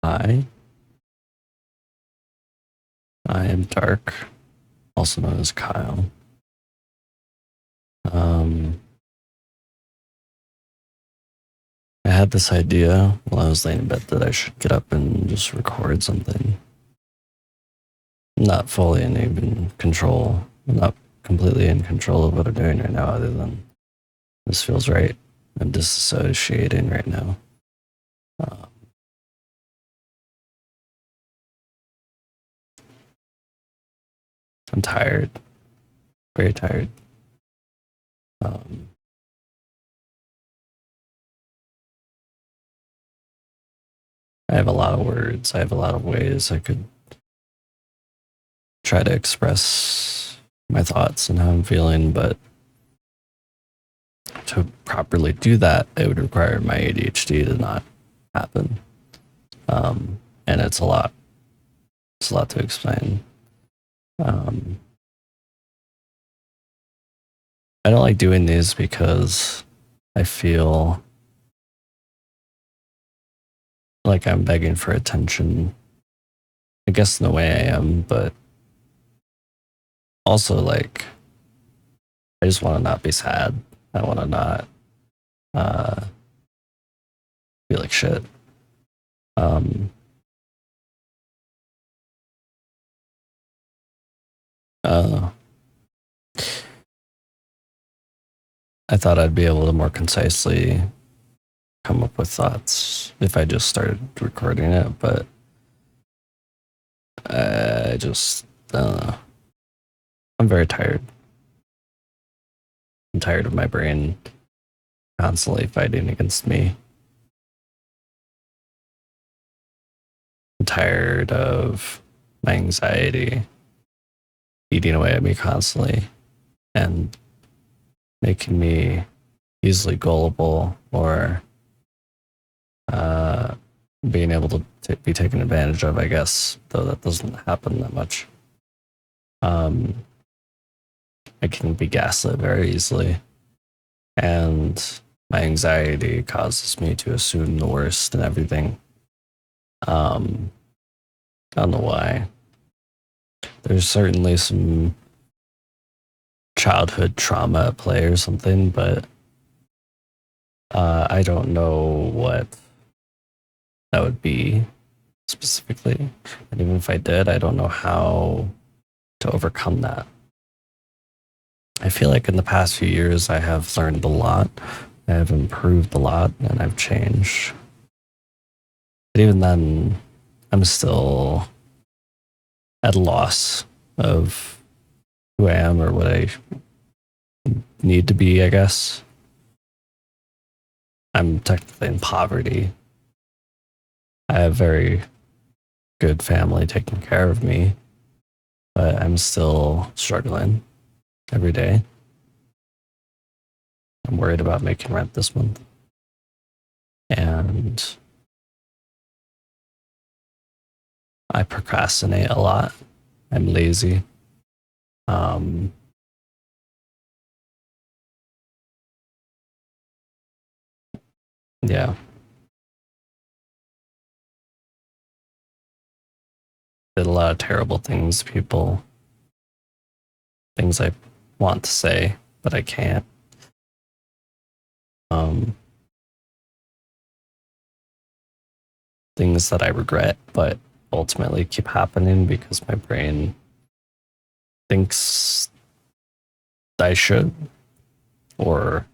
Hi, I am Dark, also known as Kyle. Um, I had this idea while I was laying in bed that I should get up and just record something. I'm not fully in even control. I'm not completely in control of what I'm doing right now, other than this feels right. I'm disassociating right now. Um, I'm tired, very tired. Um, I have a lot of words. I have a lot of ways I could try to express my thoughts and how I'm feeling, but to properly do that, it would require my ADHD to not happen. And it's a lot. It's a lot to explain. Um, I don't like doing these because I feel like I'm begging for attention. I guess in the way I am, but also like I just want to not be sad. I want to not uh, feel like shit. Um, uh, I thought I'd be able to more concisely come up with thoughts if I just started recording it, but I just, I'm very tired. I'm tired of my brain constantly fighting against me. I'm tired of my anxiety eating away at me constantly and making me easily gullible or uh, being able to be taken advantage of, I guess, though that doesn't happen that much. Um, I can be gaslit very easily, and my anxiety causes me to assume the worst and everything. Um, I don't know why. There's certainly some childhood trauma at play or something, but I don't know what that would be specifically. And even if I did, I don't know how to overcome that. I feel like in the past few years, I have learned a lot, I have improved a lot, and I've changed. But even then, I'm still at a loss of who I am or what I need to be, I guess. I'm technically in poverty. I have very good family taking care of me, but I'm still struggling every day. I'm worried about making rent this month. And I procrastinate a lot. I'm lazy. Um, yeah, did a lot of terrible things, people, things I want to say, but I can't. Um, Things that I regret, but ultimately keep happening because my brain thinks I should, or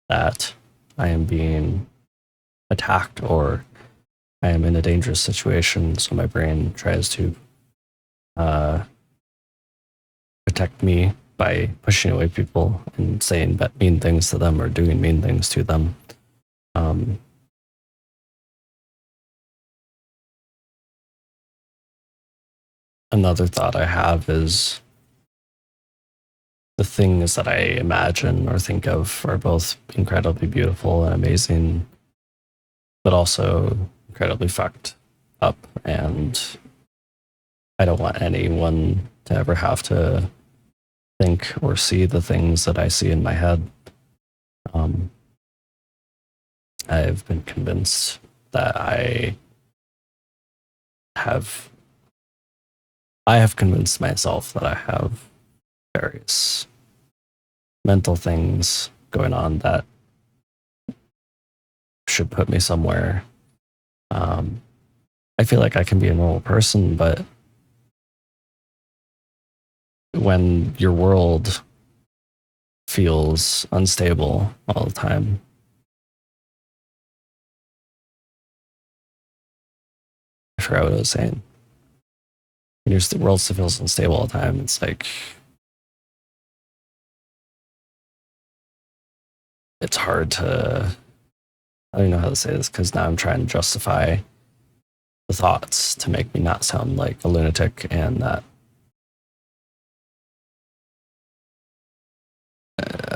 that I am being attacked, or I am in a dangerous situation. So my brain tries to uh, protect me by pushing away people and saying mean things to them or doing mean things to them. Um, Another thought I have is the things that I imagine or think of are both incredibly beautiful and amazing, but also incredibly fucked up. And I don't want anyone to ever have to think or see the things that I see in my head. Um, I've been convinced that I have I have convinced myself that I have various mental things going on that should put me somewhere. I feel like I can be a normal person, but when your world feels unstable all the time, I forgot what I was saying. When your world still feels unstable all the time, it's like it's hard to. I don't know how to say this because now I'm trying to justify the thoughts to make me not sound like a lunatic and that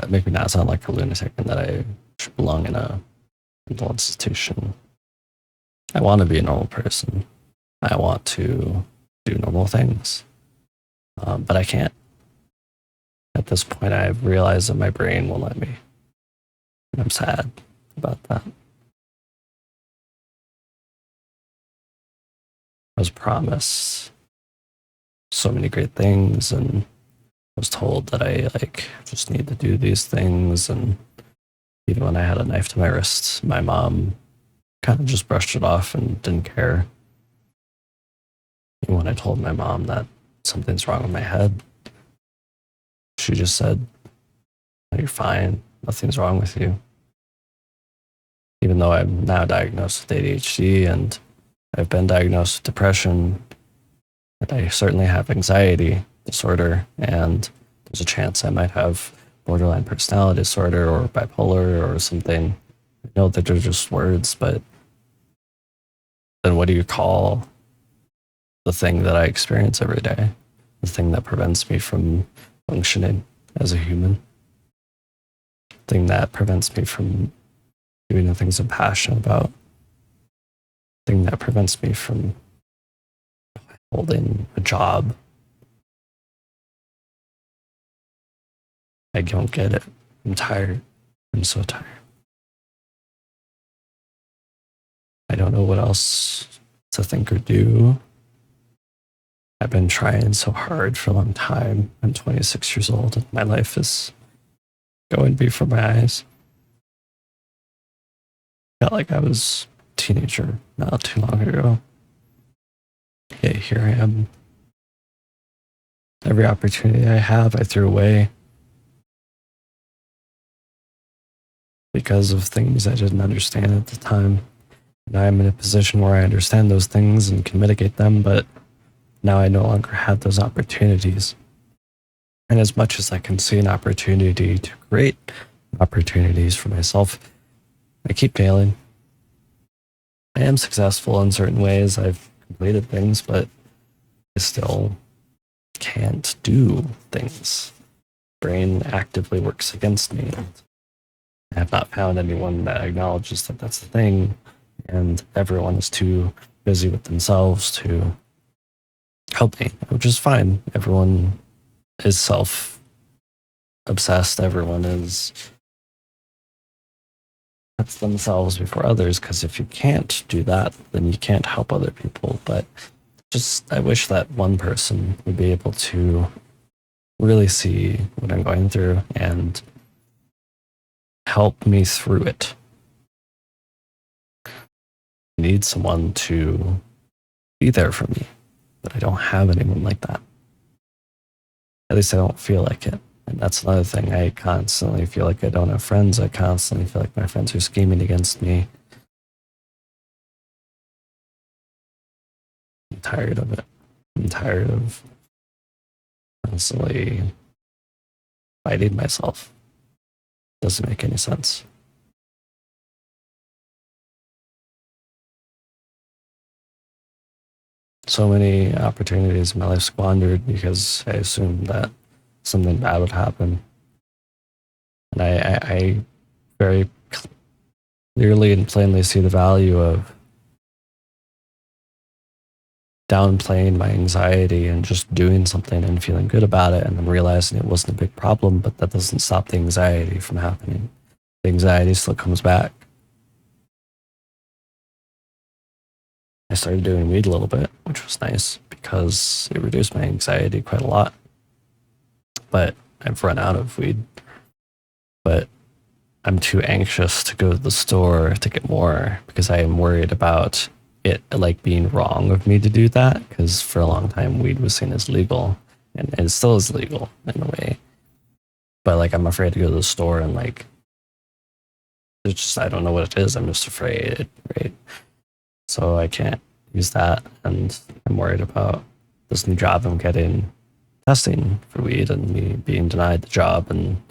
make me not sound like a lunatic and that I should belong in a mental institution. I want to be a normal person. I want to do normal things, but I can't. At this point, I've realized that my brain won't let me. And I'm sad about that. I was promised so many great things and was told that I just need to do these things. And even when I had a knife to my wrist, my mom kind of just brushed it off and didn't care. And when I told my mom that something's wrong with my head, she just said, "No, you're fine. Nothing's wrong with you." Even though I'm now diagnosed with ADHD and I've been diagnosed with depression, and I certainly have anxiety disorder, and there's a chance I might have borderline personality disorder or bipolar or something. I know that they're just words, but then what do you call the thing that I experience every day? The thing that prevents me from functioning as a human? The thing that prevents me from doing the things I'm passionate about? The thing that prevents me from holding a job? I don't get it. I'm tired. I'm so tired. I don't know what else to think or do. I've been trying so hard for a long time. I'm 26 years old and my life is going before my eyes. Felt like I was a teenager not too long ago. Yet here I am. Every opportunity I have, I threw away because of things I didn't understand at the time. And I'm in a position where I understand those things and can mitigate them, but now I no longer have those opportunities. And as much as I can see an opportunity to create opportunities for myself, I keep failing. I am successful in certain ways. I've completed things, but I still can't do things. Brain actively works against me. I have not found anyone that acknowledges that that's the thing, and everyone is too busy with themselves to help me, which is fine. Everyone is self obsessed. Everyone is puts themselves before others, because if you can't do that, then you can't help other people. But just I wish that one person would be able to really see what I'm going through and help me through it. I need someone to be there for me, but I don't have anyone like that. At least I don't feel like it. And that's another thing. I constantly feel like I don't have friends. I constantly feel like my friends are scheming against me. I'm tired of it. I'm tired of constantly fighting myself. Doesn't make any sense. So many opportunities in my life squandered because I assumed that something bad would happen. And I very clearly and plainly see the value of downplaying my anxiety and just doing something and feeling good about it, and then realizing it wasn't a big problem, but that doesn't stop the anxiety from happening. The anxiety still comes back. I started doing weed a little bit, which was nice because it reduced my anxiety quite a lot. But I've run out of weed. But I'm too anxious to go to the store to get more because I am worried about it like being wrong of me to do that. Because for a long time, weed was seen as legal, and it still is legal in a way. But like, I'm afraid to go to the store and like, it's just I don't know what it is. I'm just afraid, right? So I can't use that, and I'm worried about this new job I'm getting testing for weed and me being denied the job. And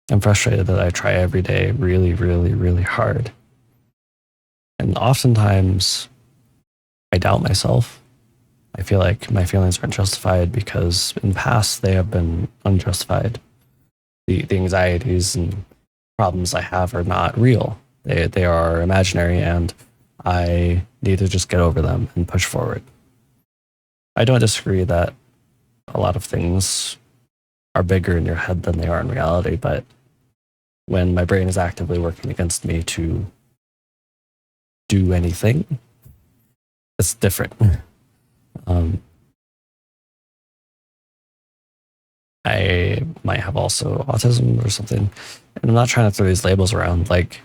I'm frustrated that I try every day really, really, really hard. And oftentimes I doubt myself. I feel like my feelings aren't justified because in the past they have been unjustified. The anxieties and problems I have are not real. They are imaginary, and I need to just get over them and push forward. I don't disagree that a lot of things are bigger in your head than they are in reality, but when my brain is actively working against me to do anything, it's different. Um, I might have also autism or something, and I'm not trying to throw these labels around like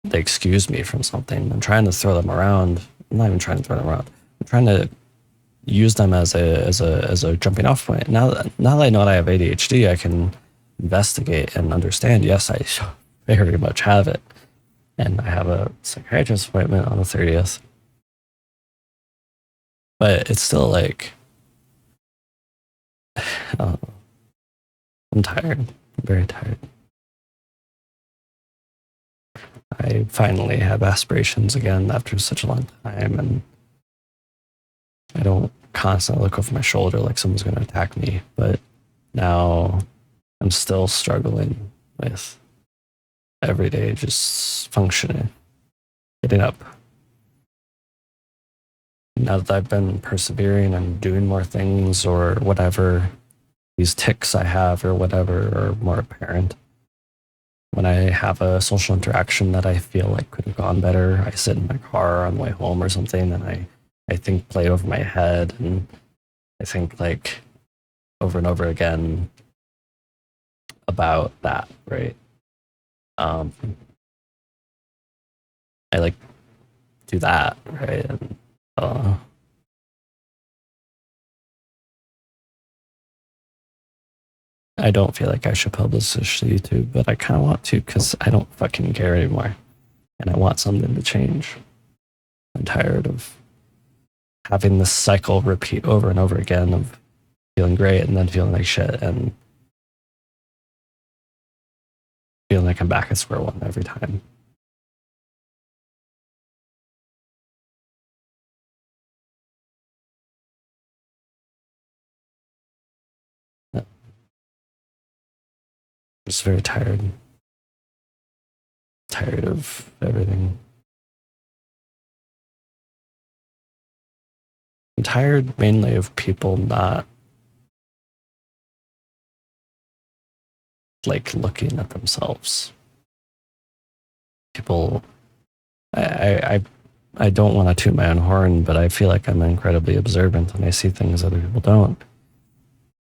they excuse me from something. I'm trying to throw them around. I'm not even trying to throw them around. I'm trying to use them as a jumping off point. Now that I know that I have ADHD, I can investigate and understand. Yes, I very much have it, and I have a psychiatrist appointment on the 30th. But it's still like, I'm tired. I'm very tired. I finally have aspirations again after such a long time, and I don't constantly look over my shoulder like someone's going to attack me. But now I'm still struggling with every day just functioning, getting up. Now that I've been persevering and doing more things or whatever, these tics I have or whatever are more apparent. When I have a social interaction that I feel like could have gone better, I sit in my car on the way home or something, and I think play over my head, and I think like over and over again about that, right? Um, I like do that, right? And I don't feel like I should publish this to YouTube, but I kind of want to because I don't fucking care anymore, and I want something to change. I'm tired of having this cycle repeat over and over again of feeling great and then feeling like shit and feeling like I'm back at square one every time. I'm just very tired. Tired of everything. I'm tired mainly of people not like looking at themselves. People, I don't want to toot my own horn, but I feel like I'm incredibly observant and I see things other people don't.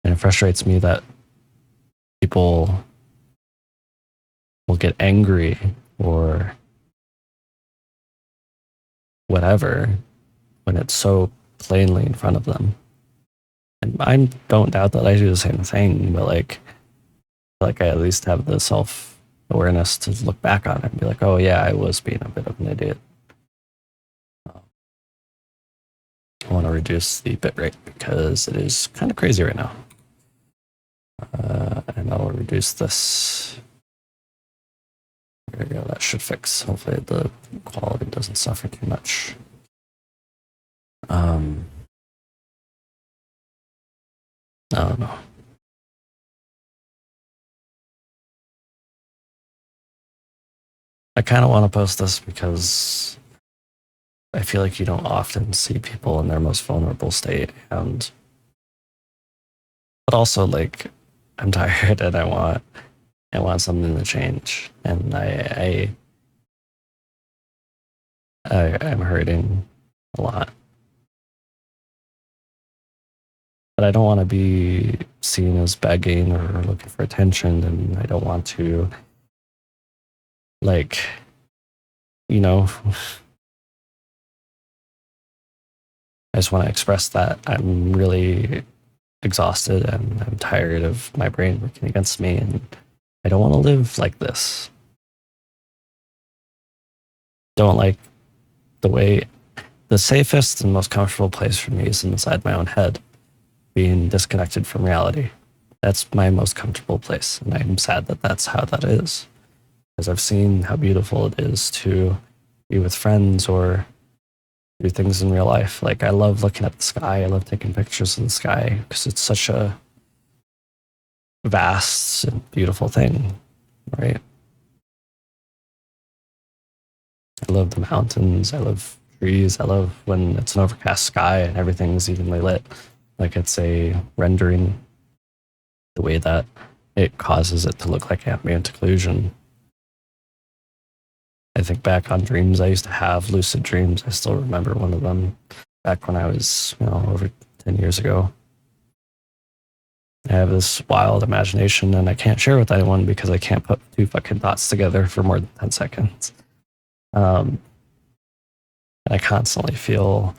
And it frustrates me that people will get angry or whatever when it's so plainly in front of them. And I don't doubt that I do the same thing, but like I at least have the self awareness to look back on it and be like, oh yeah, I was being a bit of an idiot. I want to reduce the bitrate because it is kind of crazy right now. And I'll reduce this. There we go. That should fix. Hopefully the quality doesn't suffer too much. I don't know. I kind of want to post this because I feel like you don't often see people in their most vulnerable state, and but also like I'm tired and I want something to change, and I'm hurting a lot. But I don't want to be seen as begging or looking for attention, and I don't want to, like, you know, I just want to express that I'm really exhausted and I'm tired of my brain working against me, and I don't want to live like this. Don't like the way the safest and most comfortable place for me is inside my own head, being disconnected from reality. That's my most comfortable place, and I'm sad that that's how that is, because I've seen how beautiful it is to be with friends or do things in real life. Like, I love looking at the sky. I love taking pictures of the sky because it's such a vast and beautiful thing, right? I love the mountains. I love trees. I love when it's an overcast sky and everything's evenly lit. Like, it's a rendering, the way that it causes it to look like ambient occlusion. I think back on dreams I used to have, lucid dreams. I still remember one of them back when I was, over 10 years ago. I have this wild imagination and I can't share with anyone because I can't put two fucking thoughts together for more than 10 seconds. Um, I constantly feel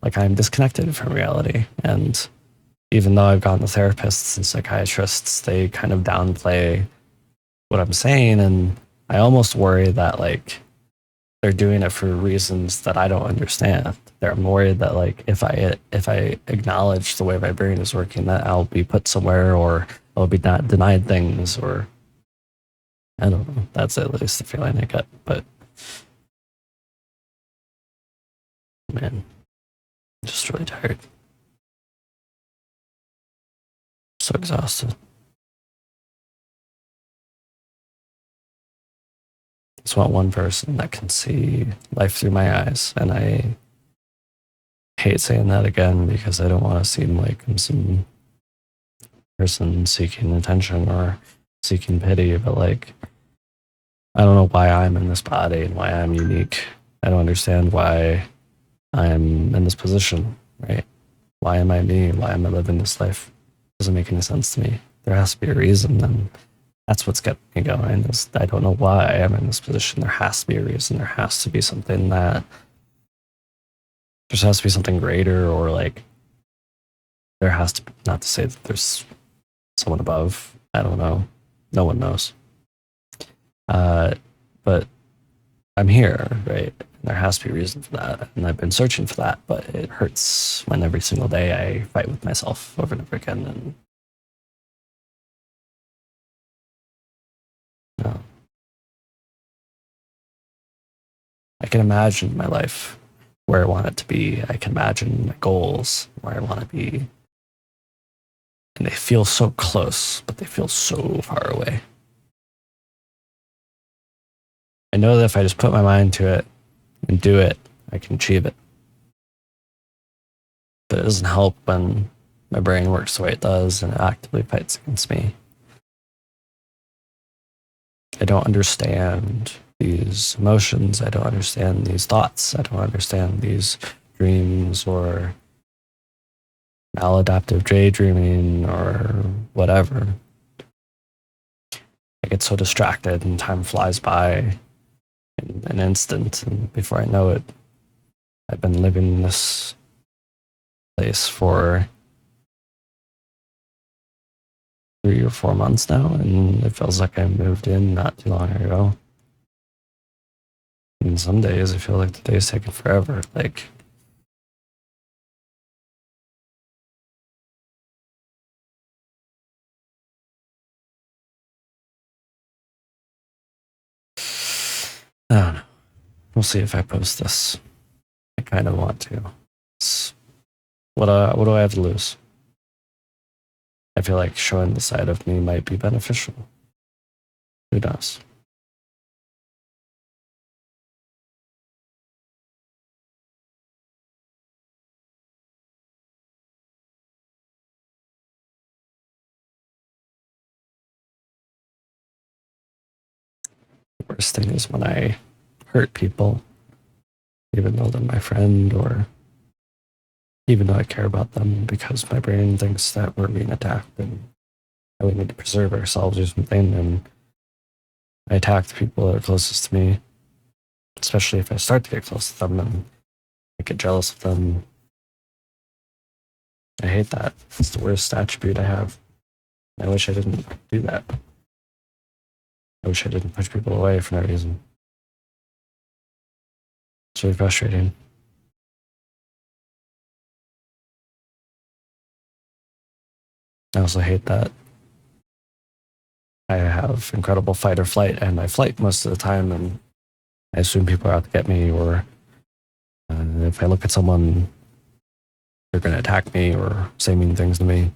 like I'm disconnected from reality. And even though I've gone to therapists and psychiatrists, they kind of downplay what I'm saying. And I almost worry that, like, they're doing it for reasons that I don't understand. They're worried that, like, if I acknowledge the way my brain is working, that I'll be put somewhere or I'll be not denied things, or I don't know. That's at least the feeling I get. But man, I'm just really tired. So exhausted. Just want one person that can see life through my eyes, and I hate saying that again because I don't want to seem like I'm some person seeking attention or seeking pity, but, like, I don't know why I'm in this body and why I'm unique. I don't understand why I'm in this position, right? Why am I me? Why am I living this life? It doesn't make any sense to me. There has to be a reason, and that's what's kept me going. Is I don't know why I'm in this position. There has to be a reason. There has to be something that there has to be something greater, or, like, there has to be, not to say that there's someone above. I don't know. No one knows. But I'm here, right? There has to be a reason for that, and I've been searching for that. But it hurts when every single day I fight with myself over and over again, and you know, I can imagine my life where I want it to be. I can imagine my goals where I want to be, and they feel so close, but they feel so far away. I know that if I just put my mind to it and do it, I can achieve it. But it doesn't help when my brain works the way it does and it actively fights against me. I don't understand these emotions. I don't understand these thoughts. I don't understand these dreams or maladaptive daydreaming or whatever. I get so distracted and time flies by in an instant. And before I know it, I've been living in this place for 3 or 4 months now. And it feels like I moved in not too long ago. And some days I feel like the day's taking forever. Like, I don't know. We'll see if I post this. I kind of want to. What do I have to lose? I feel like showing the side of me might be beneficial. Who knows? The worst thing is when I hurt people even though they're my friend, or even though I care about them, because my brain thinks that we're being attacked and that we need to preserve ourselves or something. And I attack the people that are closest to me, especially if I start to get close to them and I get jealous of them. I hate that. It's the worst attribute I have. I wish I didn't do that. I wish I didn't push people away for no reason. It's really frustrating. I also hate that I have incredible fight or flight, and I flight most of the time, and I assume people are out to get me, or if I look at someone, they're going to attack me or say mean things to me.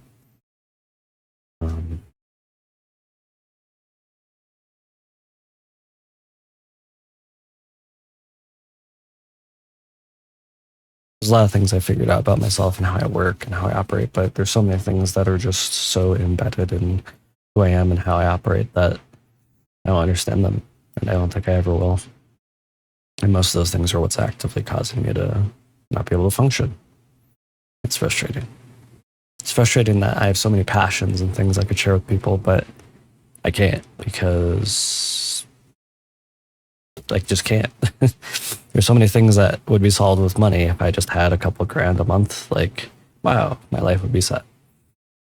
There's a lot of things I figured out about myself and how I work and how I operate, but there's so many things that are just so embedded in who I am and how I operate that I don't understand them, and I don't think I ever will. And most of those things are what's actively causing me to not be able to function. It's frustrating. It's frustrating that I have so many passions and things I could share with people, but I can't because I just can't. There's so many things that would be solved with money if I just had a couple grand a month. Like, wow, my life would be set.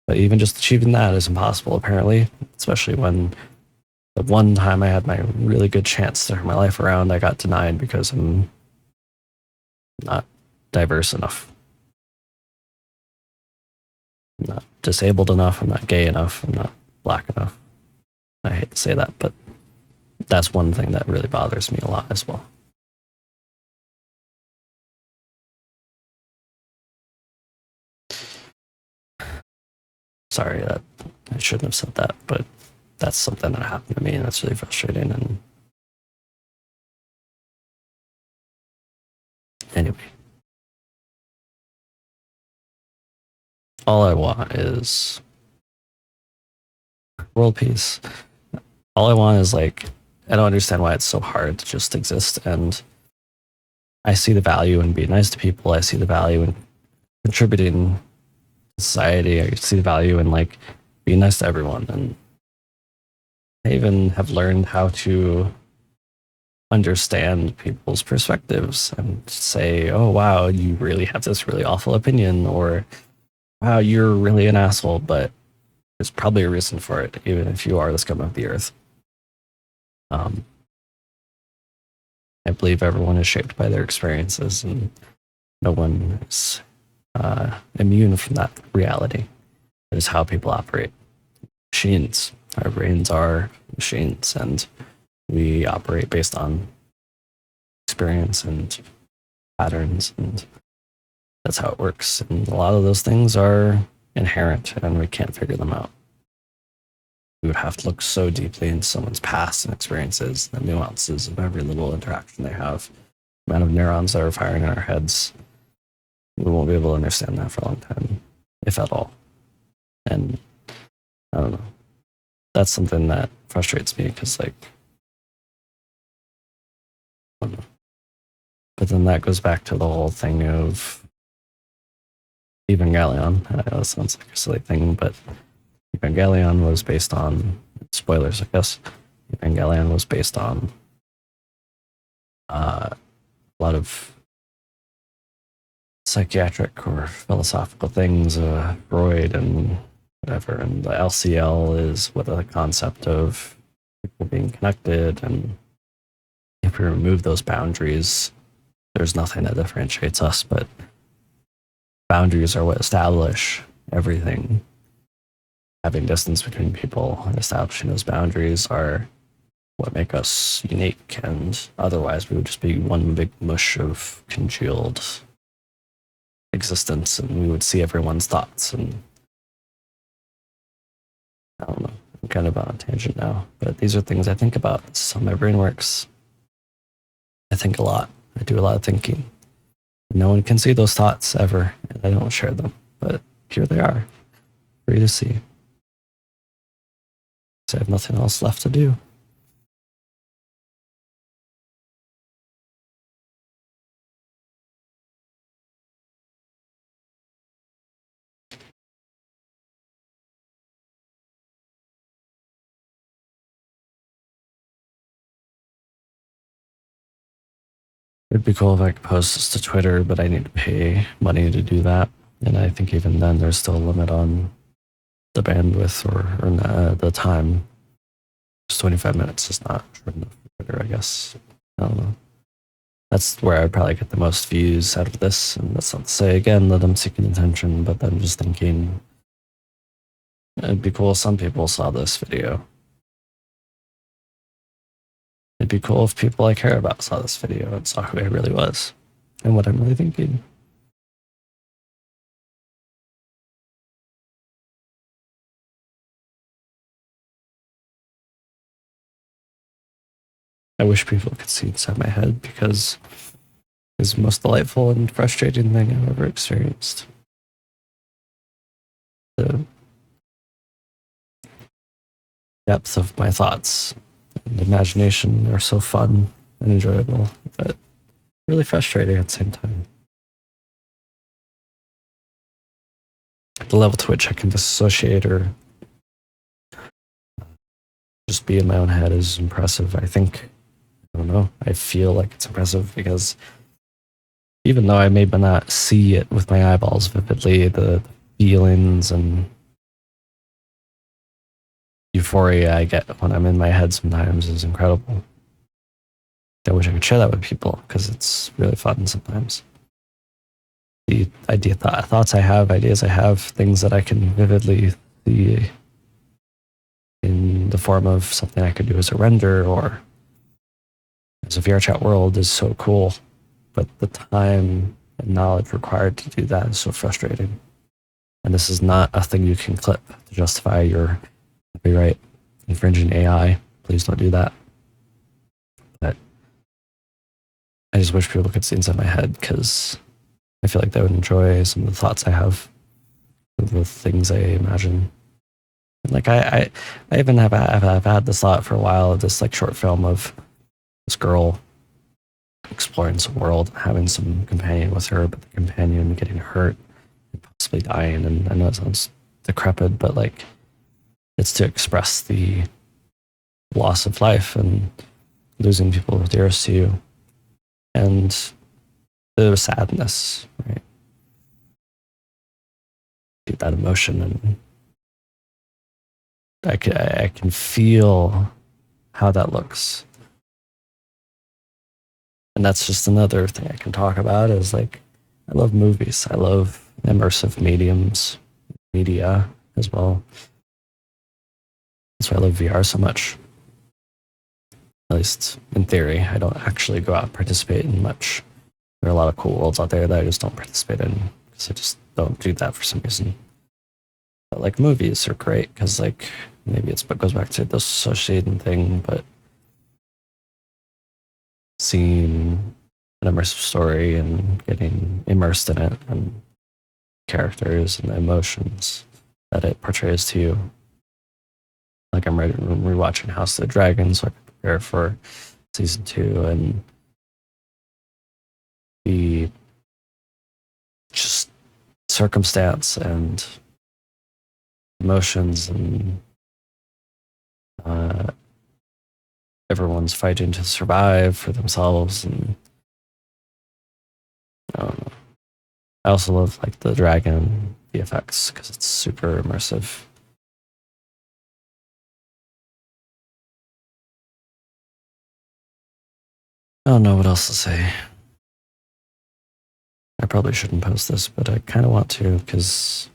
But even just achieving that is impossible, apparently, especially when the one time I had my really good chance to turn my life around, I got denied because I'm not diverse enough. I'm not disabled enough. I'm not gay enough. I'm not black enough. I hate to say that, but that's one thing that really bothers me a lot as well. Sorry that I shouldn't have said that, but that's something that happened to me, and that's really frustrating. And anyway, all I want is world peace. All I want is like, I don't understand why it's so hard to just exist. And I see the value in being nice to people. I see the value in contributing to society. I see the value in like being nice to everyone. And I even have learned how to understand people's perspectives and say, oh, wow, you really have this really awful opinion, or wow, you're really an asshole, but there's probably a reason for it, even if you are the scum of the earth. Um, I believe everyone is shaped by their experiences, and no one is immune from that reality. That is how people operate. Machines. Our brains are machines, and we operate based on experience and patterns, and that's how it works. And a lot of those things are inherent, and we can't figure them out. We would have to look so deeply into someone's past and experiences, the nuances of every little interaction they have, the amount of neurons that are firing in our heads. We won't be able to understand that for a long time, if at all. And I don't know. That's something that frustrates me because, like, I don't know. But then that goes back to the whole thing of Evangelion. I know it sounds like a silly thing, but Evangelion was based on, spoilers, I guess. Evangelion was based on a lot of psychiatric or philosophical things, Freud and whatever. And the LCL is what the concept of people being connected. And if we remove those boundaries, there's nothing that differentiates us, but boundaries are what establish everything. Having distance between people and establishing those boundaries are what make us unique, and otherwise we would just be one big mush of congealed existence, and we would see everyone's thoughts. And I don't know, I'm kind of on a tangent now, but these are things I think about. This is how my brain works. I think a lot. I do a lot of thinking. No one can see those thoughts ever, and I don't share them, but here they are for you to see. So I have nothing else left to do. It'd be cool if I could post this to Twitter, but I need to pay money to do that. And I think even then, there's still a limit on the bandwidth or the time. Just 25 minutes is not short enough for Twitter, I guess. I don't know. That's where I'd probably get the most views out of this. And that's not to say, again, that I'm seeking attention, but I'm just thinking it'd be cool if some people saw this video. It'd be cool if people I care about saw this video and saw who I really was and what I'm really thinking. I wish people could see inside my head because it's the most delightful and frustrating thing I've ever experienced. The depth of my thoughts and imagination are so fun and enjoyable, but really frustrating at the same time. The level to which I can dissociate or just be in my own head is impressive. I think, I don't know, I feel like it's impressive because even though I may not see it with my eyeballs vividly, the feelings and euphoria I get when I'm in my head sometimes is incredible. I wish I could share that with people because it's really fun sometimes. The thoughts I have, ideas I have, things that I can vividly see in the form of something I could do as a render or as a VRChat world is so cool. But the time and knowledge required to do that is so frustrating. And this is not a thing you can clip to justify your copyright infringing AI. Please don't do that. But I just wish people could see inside my head because I feel like they would enjoy some of the thoughts I have, the things I imagine. Like I even have had this thought for a while, this like short film of this girl exploring some world, having some companion with her, but the companion getting hurt and possibly dying. And I know it sounds decrepit, but like it's to express the loss of life and losing people dearest to you and the sadness, right? That emotion, and I can feel how that looks. And that's just another thing I can talk about is like, I love movies. I love immersive media as well. That's why I love VR so much. At least in theory. I don't actually go out and participate in much. There are a lot of cool worlds out there that I just don't participate in because I just don't do that for some reason. But like movies are great because like maybe it goes back to the associating thing, but seeing an immersive story and getting immersed in it and characters and the emotions that it portrays to you. Like I'm rewatching House of the Dragon so I can prepare for season 2 and the just circumstance and emotions and everyone's fighting to survive for themselves. And I don't know. I also love like the dragon VFX because it's super immersive. I don't know what else to say. I probably shouldn't post this, but I kind of want to because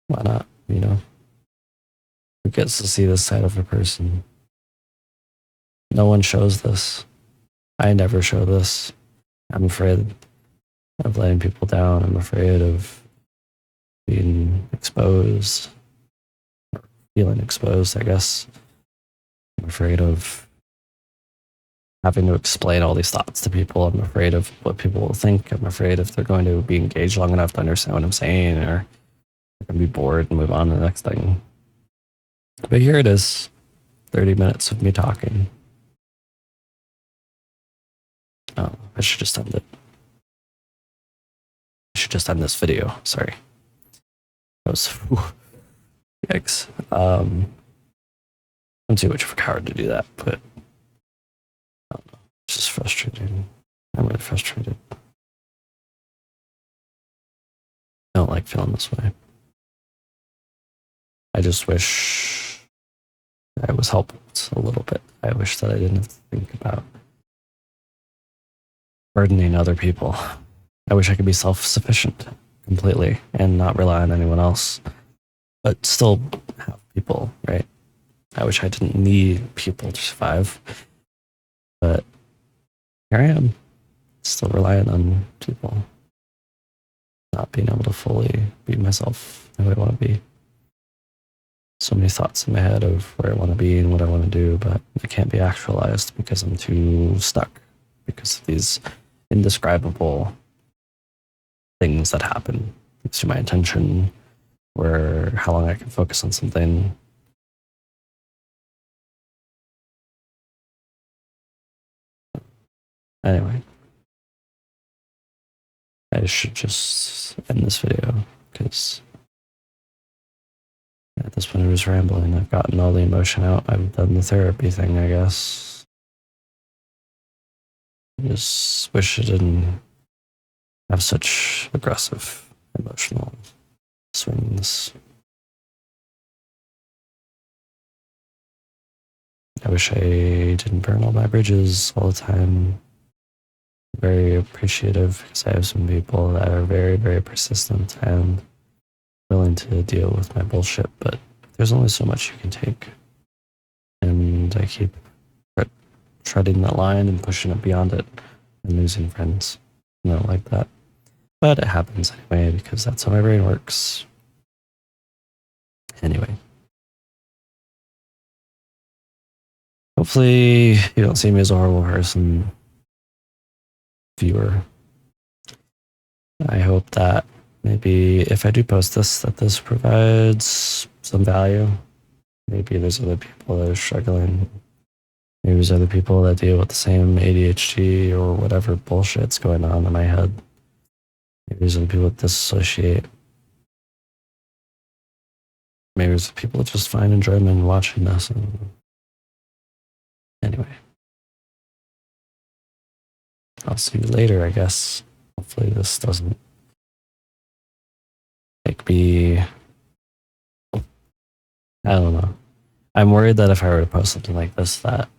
why not? You know, who gets to see this side of a person? No one shows this. I never show this. I'm afraid of letting people down. I'm afraid of being exposed, or feeling exposed, I guess. I'm afraid of having to explain all these thoughts to people. I'm afraid of what people will think. I'm afraid if they're going to be engaged long enough to understand what I'm saying, or they're going to be bored and move on to the next thing. But here it is, 30 minutes of me talking. Oh, I should just end it. I should just end this video. Sorry. That was, yikes. I'm too much of a coward to do that, but I don't know. It's just frustrating. I'm really frustrated. I don't like feeling this way. I just wish I was helped a little bit. I wish that I didn't have to think about burdening other people. I wish I could be self-sufficient completely and not rely on anyone else, but still have people, right? I wish I didn't need people to survive, but here I am, still relying on people, not being able to fully be myself who I want to be. So many thoughts in my head of where I want to be and what I want to do, but it can't be actualized because I'm too stuck because of these indescribable things that happen thanks to my intention, where how long I can focus on something. Anyway, I should just end this video because at this point I was rambling. I've gotten all the emotion out. I've done the therapy thing, I guess. I just wish I didn't have such aggressive emotional swings. I wish I didn't burn all my bridges all the time. Very appreciative because I have some people that are very, very persistent and willing to deal with my bullshit, but there's only so much you can take. And I keep treading that line and pushing it beyond it and losing friends. I don't like that. But it happens anyway because that's how my brain works. Anyway. Hopefully you don't see me as a horrible person, viewer. I hope that maybe if I do post this, that this provides some value. Maybe there's other people that are struggling. Maybe there's other people that deal with the same ADHD or whatever bullshit's going on in my head. Maybe there's other people that disassociate. Maybe there's people that just find enjoyment in watching this. Anyway. I'll see you later, I guess. Hopefully this doesn't make me... I don't know. I'm worried that if I were to post something like this, that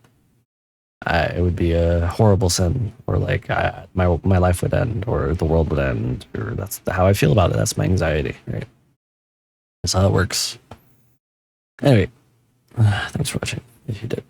it would be a horrible sin, or like my life would end, or the world would end, or that's how I feel about it. That's my anxiety, right? That's how it works. Anyway, thanks for watching, if you did.